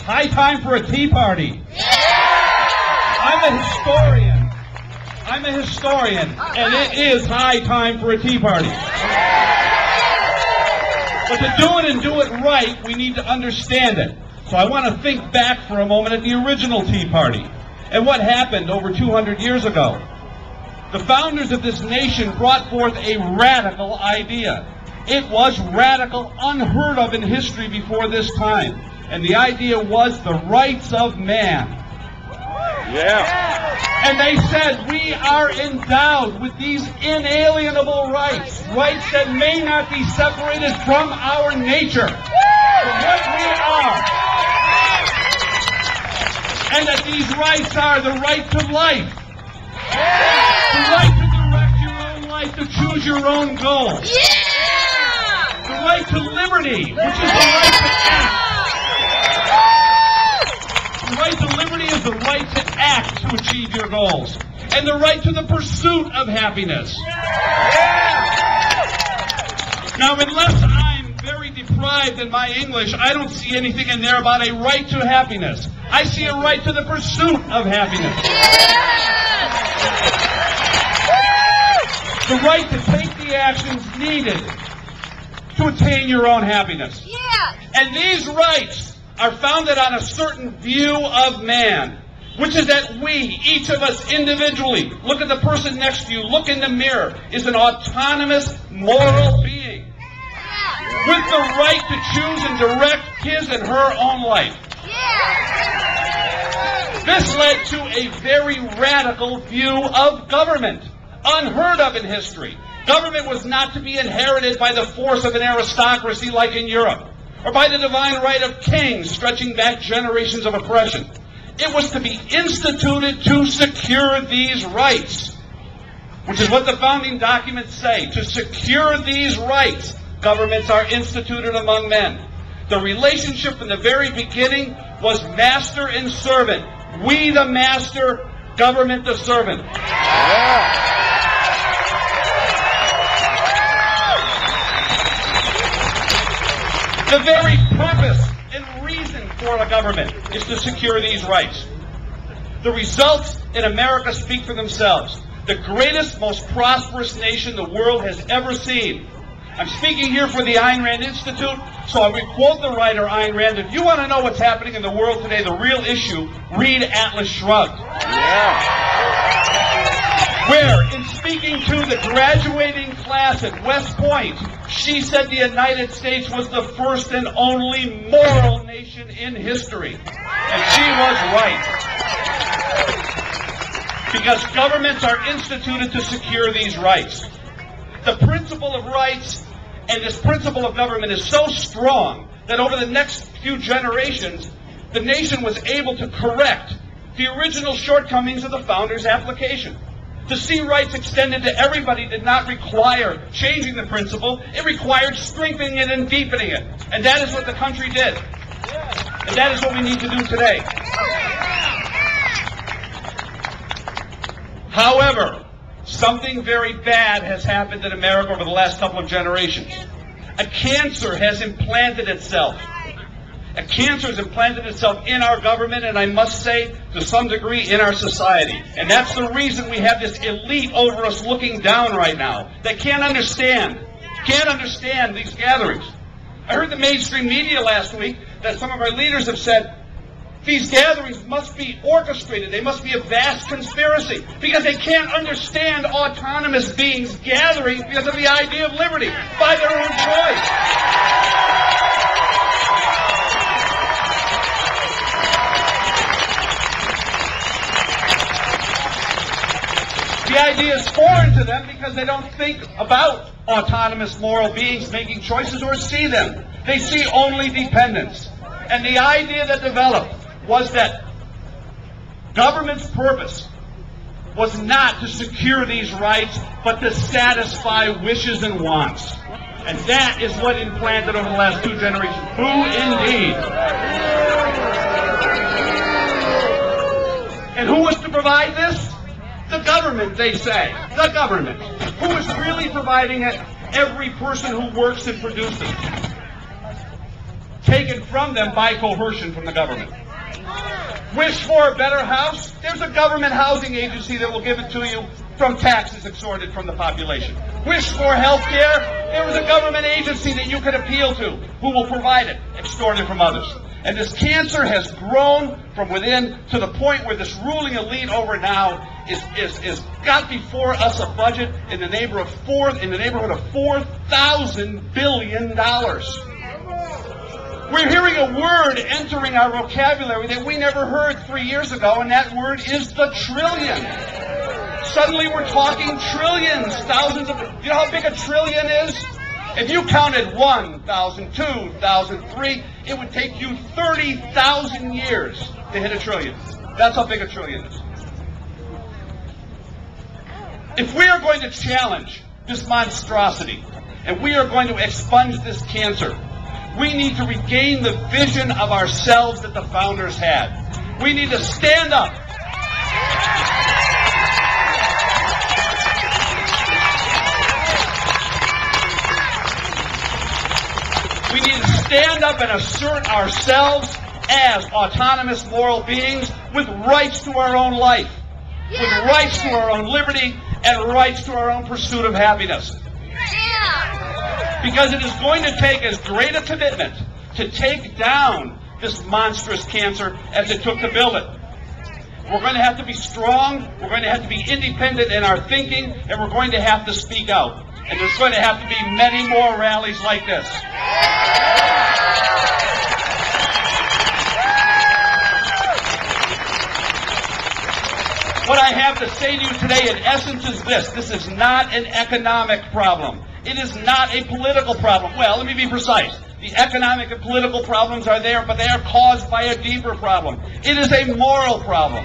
High time for a tea party. I'm a historian, and it is high time for a tea party. But to do it and do it right, we need to understand it. So I want to think back for a moment at the original Tea Party and what happened over 200 years ago. The founders of this nation brought forth a radical idea. It was radical, unheard of in history before this time. And the idea was the rights of man. Yeah. And they said, we are endowed with these inalienable rights, rights that may not be separated from our nature, from what we are. And that these rights are the right to life, the right to direct your own life, to choose your own goals, the right to liberty, which is the right to act. The right to liberty is the right to act to achieve your goals. And the right to the pursuit of happiness. Now, unless I'm very deprived in my English, I don't see anything in there about a right to happiness. I see a right to the pursuit of happiness. The right to take the actions needed to attain your own happiness. And these rights are founded on a certain view of man, which is that we, each of us individually, look at the person next to you, look in the mirror, is an autonomous moral being with the right to choose and direct his and her own life. This led to a very radical view of government, unheard of in history. Government was not to be inherited by the force of an aristocracy like in Europe, or by the divine right of kings stretching back generations of oppression. It was to be instituted to secure these rights, which is what the founding documents say. To secure these rights, governments are instituted among men. The relationship from the very beginning was master and servant. We the master, government the servant. The very purpose and reason for a government is to secure these rights. The results in America speak for themselves. The greatest, most prosperous nation the world has ever seen. I'm speaking here for the Ayn Rand Institute, so I will quote the writer Ayn Rand. If you want to know what's happening in the world today, the real issue, read Atlas Shrugged. Where, in speaking to the graduating class at West Point, she said the United States was the first and only moral nation in history. And she was right. Because governments are instituted to secure these rights. The principle of rights and this principle of government is so strong that over the next few generations, the nation was able to correct the original shortcomings of the founders' application. To see rights extended to everybody did not require changing the principle. It required strengthening it and deepening it. And that is what the country did. And that is what we need to do today. However, something very bad has happened in America over the last couple of generations. A cancer has implanted itself. A cancer has implanted itself in our government, and I must say, to some degree, in our society. And that's the reason we have this elite over us looking down right now. They can't understand these gatherings. I heard the mainstream media last week that some of our leaders have said, these gatherings must be orchestrated. They must be a vast conspiracy because they can't understand autonomous beings gathering because of the idea of liberty by their own choice. The idea is foreign to them because they don't think about autonomous moral beings making choices or see them. They see only dependence. And the idea that developed was that government's purpose was not to secure these rights, but to satisfy wishes and wants. And that is what implanted over the last two generations. Who indeed? And who was to provide this? The government, they say. The government. Who is really providing it? Every person who works and produces. taken from them by coercion from the government. Wish for a better house? There's a government housing agency that will give it to you from taxes extorted from the population. Wish for health care? There is a government agency that you can appeal to who will provide it, extorted from others. And this cancer has grown from within to the point where this ruling elite over now is got before us a budget in the neighborhood of $4,000 billion. We're hearing a word entering our vocabulary that we never heard 3 years ago, and that word is the trillion. Suddenly we're talking trillions, thousands of... You know how big a trillion is? If you counted 1,000, 2,000, 3, it would take you 30,000 years to hit a trillion. That's how big a trillion is. If we are going to challenge this monstrosity, and we are going to expunge this cancer, we need to regain the vision of ourselves that the founders had. We need to stand up. We need to stand up and assert ourselves as autonomous moral beings with rights to our own life, with rights to our own liberty, and rights to our own pursuit of happiness. Because it is going to take as great a commitment to take down this monstrous cancer as it took to build it. We're going to have to be strong, we're going to have to be independent in our thinking, and we're going to have to speak out. And there's going to have to be many more rallies like this. What I have to say to you today, in essence, is this. This is not an economic problem. It is not a political problem. Well, let me be precise. The economic and political problems are there, but they are caused by a deeper problem. It is a moral problem.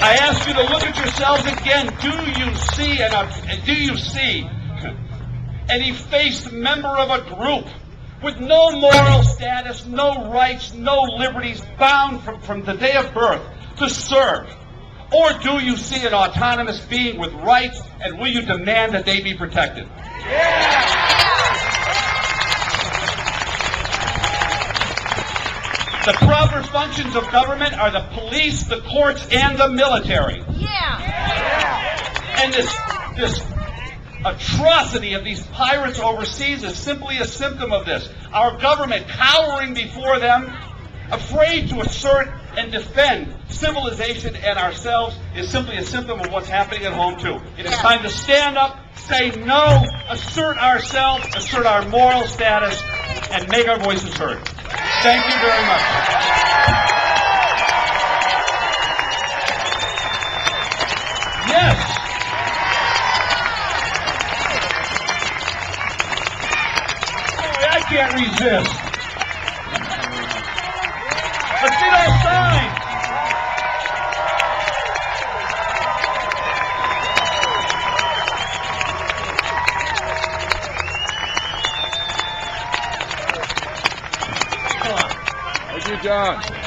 I ask you to look at yourselves again. Do you see an effaced member of a group with no moral status, no rights, no liberties, bound from the day of birth to serve? Or do you see an autonomous being with rights, and will you demand that they be protected? The proper functions of government are the police, the courts, and the military. And this atrocity of these pirates overseas is simply a symptom of this. Our government cowering before them, afraid to assert and defend civilization and ourselves, is simply a symptom of what's happening at home too. It is time to stand up, say no, assert ourselves, assert our moral status, and make our voices heard. Thank you very much. Yes. I can't resist. Let's see those signs. Thank you, John.